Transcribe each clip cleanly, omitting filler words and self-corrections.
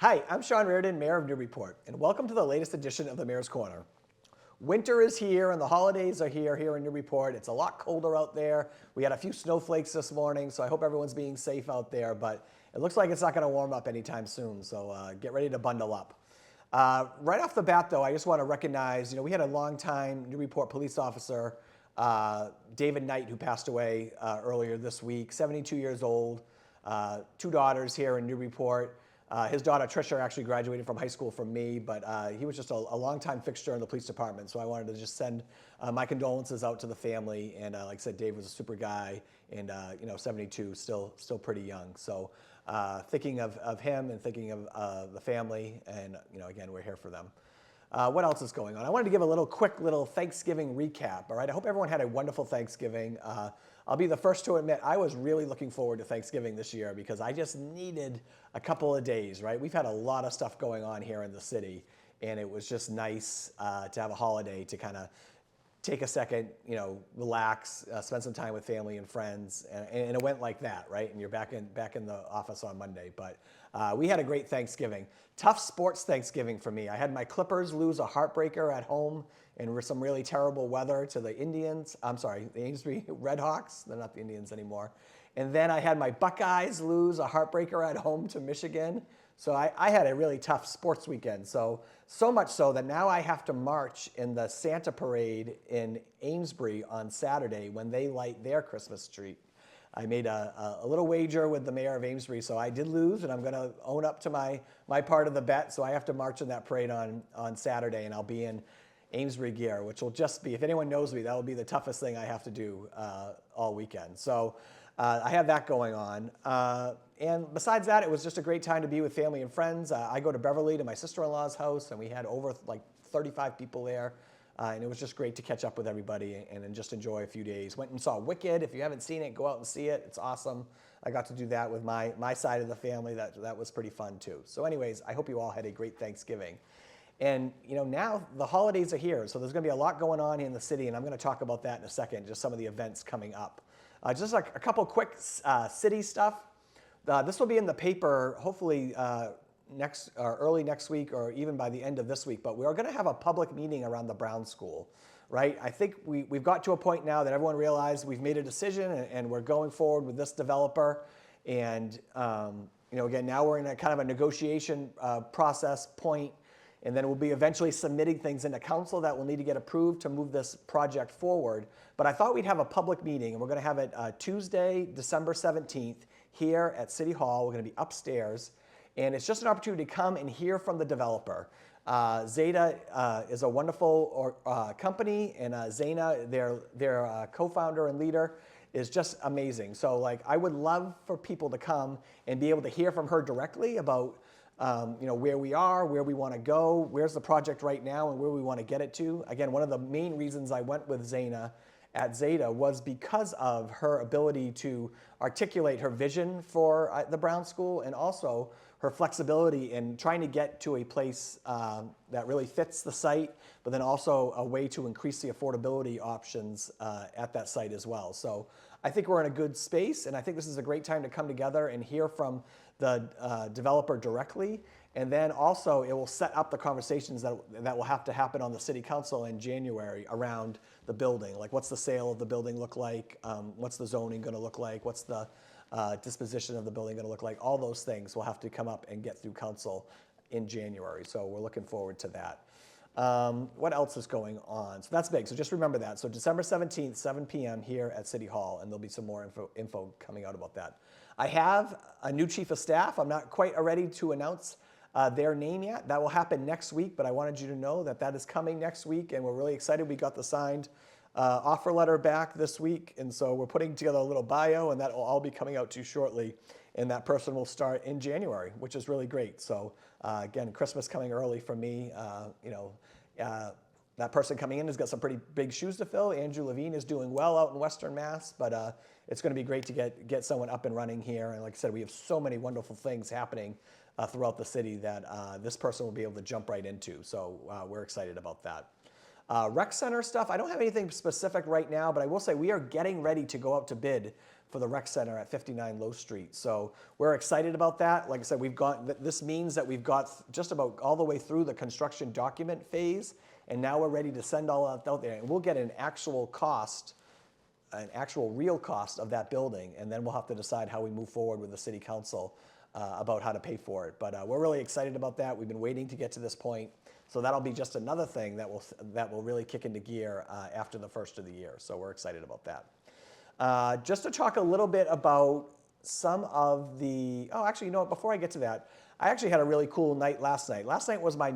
Hi, I'm Sean Reardon, Mayor of Newburyport, and welcome to the latest edition of the Mayor's Corner. Winter is here and the holidays are here in Newburyport. It's a lot colder out there. We had a few snowflakes this morning, so I hope everyone's being safe out there, but it looks like it's not going to warm up anytime soon, so get ready to bundle up. Right off the bat, though, I just want to recognize, we had a long-time Newburyport police officer, David Knight, who passed away earlier this week, 72 years old, two daughters here in Newburyport. His daughter, Tricia, actually graduated from high school from me, but he was just a longtime fixture in the police department, so I wanted to just send my condolences out to the family, and like I said, Dave was a super guy, and 72, still pretty young. So thinking of him and thinking of the family, and again, we're here for them. What else is going on? I wanted to give a quick little Thanksgiving recap, all right? I hope everyone had a wonderful Thanksgiving. I'll be the first to admit I was really looking forward to Thanksgiving this year because I just needed a couple of days, right? We've had a lot of stuff going on here in the city, and it was just nice to have a holiday to kind of take a second, relax, spend some time with family and friends, and it went like that, right? And you're back in the office on Monday. But we had a great Thanksgiving. Tough sports Thanksgiving for me. I had my Clippers lose a heartbreaker at home in some really terrible weather to the the Amesbury Redhawks. They're not the Indians anymore. And then I had my Buckeyes lose a heartbreaker at home to Michigan. So I had a really tough sports weekend. So much so that now I have to march in the Santa Parade in Amesbury on Saturday when they light their Christmas tree. I made a little wager with the mayor of Amesbury, so I did lose, and I'm going to own up to my part of the bet. So I have to march in that parade on Saturday, and I'll be in Amesbury gear, which will just be, if anyone knows me, that will be the toughest thing I have to do all weekend. So I have that going on. And besides that, it was just a great time to be with family and friends. I go to Beverly to my sister-in-law's house, and we had over like 35 people there. And it was just great to catch up with everybody and just enjoy a few days. Went and saw Wicked. If you haven't seen it, go out and see it. It's awesome. I got to do that with my side of the family. That was pretty fun too. So anyways, I hope you all had a great Thanksgiving. And now the holidays are here, so there's going to be a lot going on in the city, and I'm going to talk about that in a second, just some of the events coming up. Just like a couple quick city stuff. This will be in the paper hopefully early next week or even by the end of this week, but we are going to have a public meeting around the Brown School, right? I think we've got to a point now that everyone realized we've made a decision and we're going forward with this developer. And again, now we're in a kind of a negotiation process point, and then we'll be eventually submitting things into council that will need to get approved to move this project forward. But I thought we'd have a public meeting, and we're going to have it Tuesday, December 17th here at City Hall. We're going to be upstairs. And it's just an opportunity to come and hear from the developer. Zeta is a wonderful company, and Zaina, their co-founder and leader, is just amazing. So I would love for people to come and be able to hear from her directly about where we are, where we want to go, where's the project right now, and where we want to get it to. Again, one of the main reasons I went with Zaina at Zeta was because of her ability to articulate her vision for the Brown School, and also her flexibility in trying to get to a place that really fits the site, but then also a way to increase the affordability options at that site as well. So I think we're in a good space, and I think this is a great time to come together and hear from the developer directly. And then also it will set up the conversations that will have to happen on the city council in January around the building. Like, what's the sale of the building look like? What's the zoning going to look like? What's the disposition of the building going to look like? All those things will have to come up and get through council in January. So we're looking forward to that. What else is going on? So that's big. So just remember that. So December 17th, 7 p.m. here at City Hall, and there'll be some more info coming out about that. I have a new chief of staff. I'm not quite ready to announce their name yet. That will happen next week, but I wanted you to know that is coming next week, and we're really excited. We got the signed offer letter back this week, and so we're putting together a little bio, and that will all be coming out to you shortly, and that person will start in January, which is really great. So again, Christmas coming early for me. That person coming in has got some pretty big shoes to fill. Andrew Levine is doing well out in Western Mass, but it's going to be great to get someone up and running here. And like I said, we have so many wonderful things happening throughout the city that this person will be able to jump right into. So we're excited about that. Rec center stuff, I don't have anything specific right now, but I will say we are getting ready to go out to bid for the rec center at 59 Low Street. So we're excited about that. Like I said, this means that we've got just about all the way through the construction document phase, and now we're ready to send all that out there, and we'll get an actual real cost of that building, and then we'll have to decide how we move forward with the city council about how to pay for it. But we're really excited about that. We've been waiting to get to this point. So that'll be just another thing that will really kick into gear after the first of the year. So we're excited about that. Just to talk a little bit about some of the, actually, you know what, before I get to that, I actually had a really cool night last night. Last night was my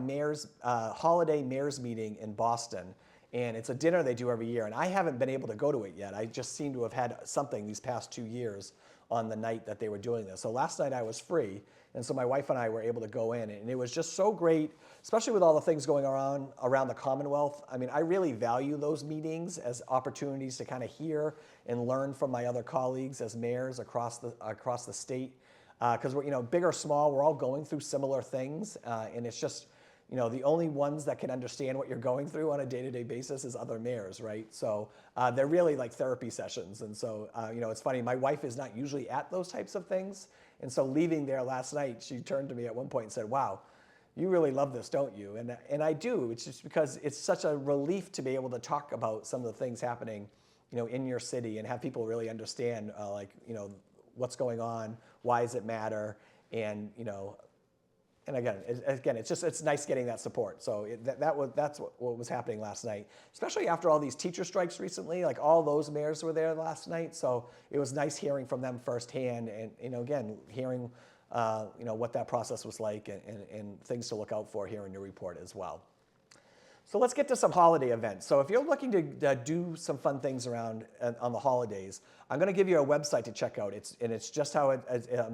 holiday mayor's meeting in Boston, and it's a dinner they do every year, and I haven't been able to go to it yet. I just seem to have had something these past 2 years on the night that they were doing this. So last night I was free, and so my wife and I were able to go in, and it was just so great, especially with all the things going around the Commonwealth. I mean, I really value those meetings as opportunities to kind of hear and learn from my other colleagues as mayors across the state. Because we're, big or small, we're all going through similar things, and it's just, the only ones that can understand what you're going through on a day-to-day basis is other mayors, right? So they're really like therapy sessions. And so, it's funny, my wife is not usually at those types of things. And so leaving there last night, she turned to me at one point and said, "Wow, you really love this, don't you?" And I do. It's just because it's such a relief to be able to talk about some of the things happening, in your city, and have people really understand, what's going on, why does it matter, and and again, it's nice getting that support. So that's what was happening last night, especially after all these teacher strikes recently. Like all those mayors were there last night, so it was nice hearing from them firsthand, and again, hearing what that process was like, and things to look out for here in Newburyport as well. So let's get to some holiday events. So if you're looking to do some fun things around on the holidays, I'm going to give you a website to check out. It's just how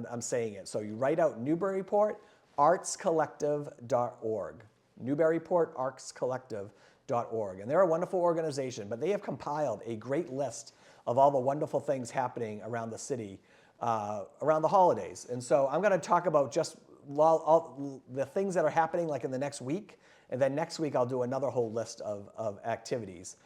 I'm saying it. So you write out NewburyportArtsCollective.org. NewburyportArtsCollective.org. And they're a wonderful organization, but they have compiled a great list of all the wonderful things happening around the city around the holidays. And so I'm going to talk about just all the things that are happening like in the next week. And then next week, I'll do another whole list of activities.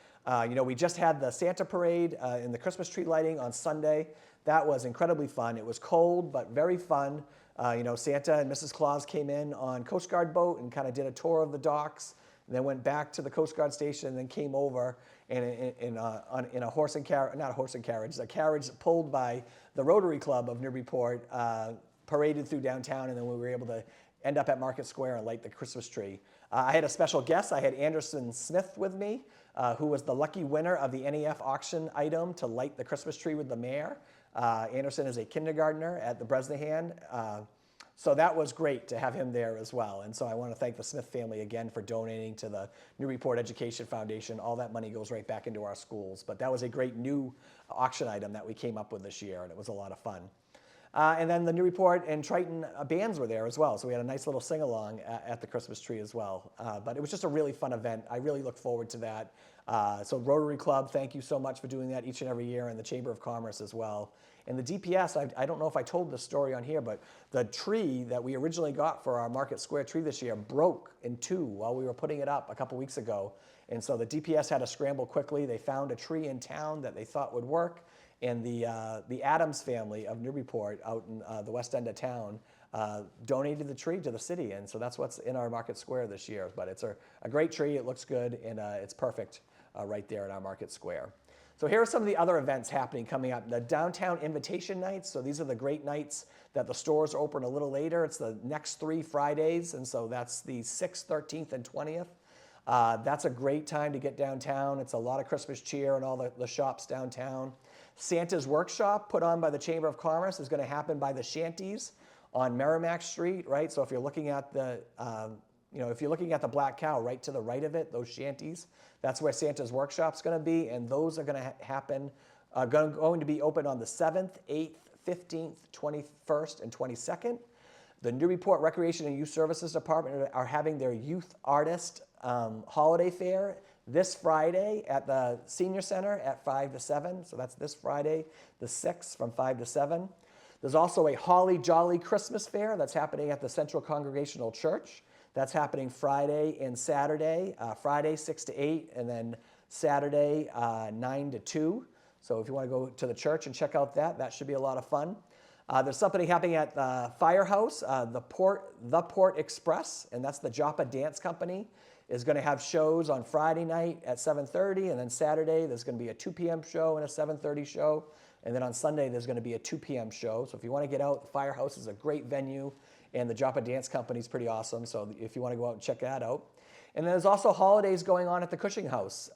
We just had the Santa Parade and the Christmas tree lighting on Sunday. That was incredibly fun. It was cold, but very fun. Santa and Mrs. Claus came in on Coast Guard boat and kind of did a tour of the docks, and then went back to the Coast Guard station, and then came over and in a horse and carriage, not a horse and carriage, a carriage pulled by the Rotary Club of Newburyport, paraded through downtown, and then we were able to end up at Market Square and light the Christmas tree. I had a special guest. I had Anderson Smith with me, who was the lucky winner of the NEF auction item to light the Christmas tree with the mayor. Anderson is a kindergartner at the Bresnahan. So that was great to have him there as well. And so I want to thank the Smith family again for donating to the Newburyport Education Foundation. All that money goes right back into our schools. But that was a great new auction item that we came up with this year, and it was a lot of fun. And then the Newburyport and Triton bands were there as well. So we had a nice little sing-along at the Christmas tree as well. But it was just a really fun event. I really look forward to that. So Rotary Club, thank you so much for doing that each and every year, and the Chamber of Commerce as well. And the DPS, I don't know if I told this story on here, but the tree that we originally got for our Market Square tree this year broke in two while we were putting it up a couple weeks ago. And so the DPS had to scramble quickly. They found a tree in town that they thought would work. And the Adams family of Newburyport out in the west end of town donated the tree to the city. And so that's what's in our Market Square this year. But it's a great tree. It looks good, and it's perfect right there in our Market Square. So here are some of the other events happening coming up. The Downtown Invitation Nights. So these are the great nights that the stores open a little later. It's the next 3 Fridays. And so that's the 6th, 13th, and 20th. That's a great time to get downtown. It's a lot of Christmas cheer and all the shops downtown. Santa's Workshop, put on by the Chamber of Commerce, is going to happen by the Shanties on Merrimack Street, right? So if you're looking at the, if you're looking at the Black Cow, right to the right of it, those shanties, that's where Santa's Workshop's going to be, and those are going to happen, going to be open on the 7th, 8th, 15th, 21st, and 22nd. The Newburyport Recreation and Youth Services Department are having their Youth Artist Holiday Fair this Friday at the Senior Center at 5 to 7. So that's this Friday, the 6th, from 5 to 7. There's also a Holly Jolly Christmas Fair that's happening at the Central Congregational Church. That's happening Friday and Saturday. Friday 6 to 8, and then Saturday 9 to 2. So if you want to go to the church and check out that should be a lot of fun. There's something happening at the Firehouse, the Port Express, and that's the Joppa Dance Company, is going to have shows on Friday night at 7:30, and then Saturday there's going to be a 2 p.m. show and a 7:30 show, and then on Sunday there's going to be a 2 p.m. show. So if you want to get out, the Firehouse is a great venue, and the Joppa Dance Company is pretty awesome. So if you want to go out and check that out. And then there's also holidays going on at the Cushing House.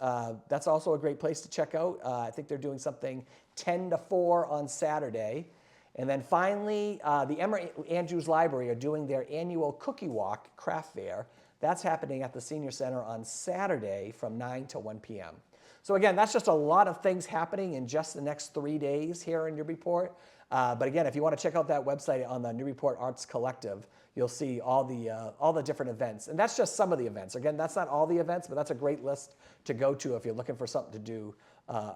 That's also a great place to check out. I think they're doing something 10 to 4 on Saturday. And then finally, the Emma Andrews Library are doing their annual Cookie Walk craft fair. That's happening at the Senior Center on Saturday from 9 to 1 p.m. So again, that's just a lot of things happening in just the next 3 days here in Newburyport. But again, if you want to check out that website on the Newburyport Arts Collective, you'll see all the different events. And that's just some of the events. Again, that's not all the events, but that's a great list to go to if you're looking for something to do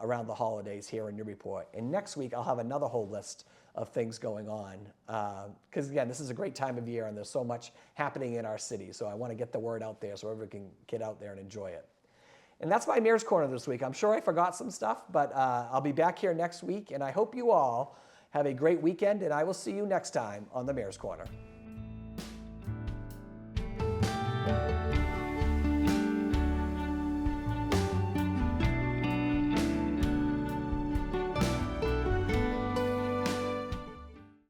around the holidays here in Newburyport. And next week, I'll have another whole list of things going on. Because again, this is a great time of year and there's so much happening in our city. So I want to get the word out there so everyone can get out there and enjoy it. And that's my Mayor's Corner this week. I'm sure I forgot some stuff, but I'll be back here next week. And I hope you all have a great weekend, and I will see you next time on the Mayor's Corner.